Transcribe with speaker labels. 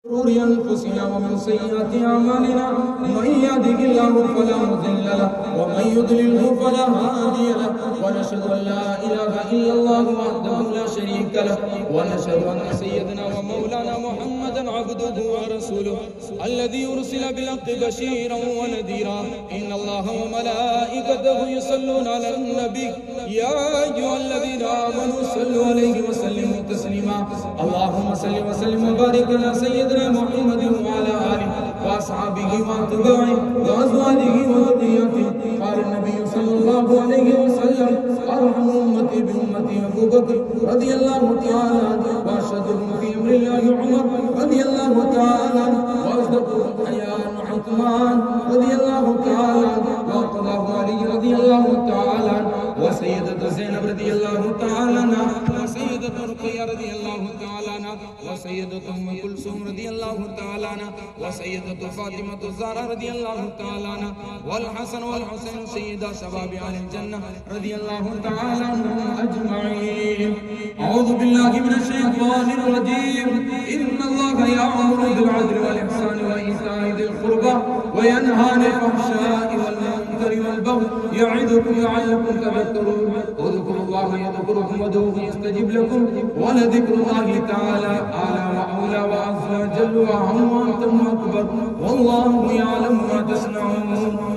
Speaker 1: شرور أنفسنا ومن سيئات أعمالنا من يهده الله فلا مضل له ومن يضلله فلا هادي له ونشهد أن لا إله إلا الله وحده لا شريك له ونشهد أن سيدنا ومولانا محمدا عبده ورسوله الذي أرسل بالحق بشيرا ونذيرا إن الله وملائكته يصلون على النبي يا أيها الذين آمنوا صلوا عليه وسلموا تسليما اللهم صل وسلم وبارك على سيدنا محمد وعلى آله وأصحابه وأتباعه وأزواجه وذريته قال النبي صلى الله عليه وسلم أرحم أمتي بأمتي أبو بكر رضي الله تعالى عنه وأشهدهم في أمر الله عمر رضي الله تعالى عنه وأصدقهم حياء عثمان رضي الله تعالى عنه وقضاه علي رضي الله تعالى عنه وسيدة زينب رضي الله تعالى عنها وسيدة رقية رضي الله تعالى عنها وسيدة أم كلثوم رضي الله تعالى عنها وسيدة فاطمة الزهراء رضي الله تعالى عنها والحسن والحسين سيدا شباب أهل الجنة رضي الله تعالى عنهم أجمعين. أعوذ بالله من الشيطان الرجيم. إن الله يأمر بالعدل والإحسان وإيتاء ذي القربى وينهى عن الفحشاء والمنكر والبغي يعظكم لعلكم تذكرون. اذكروا الله يذكركم وادعوه يستجب لكم ولذكر الله تعالى أعلى وأولى وأعز وجل وأعم وأنتم أكبر والله يعلم ما تصنعون.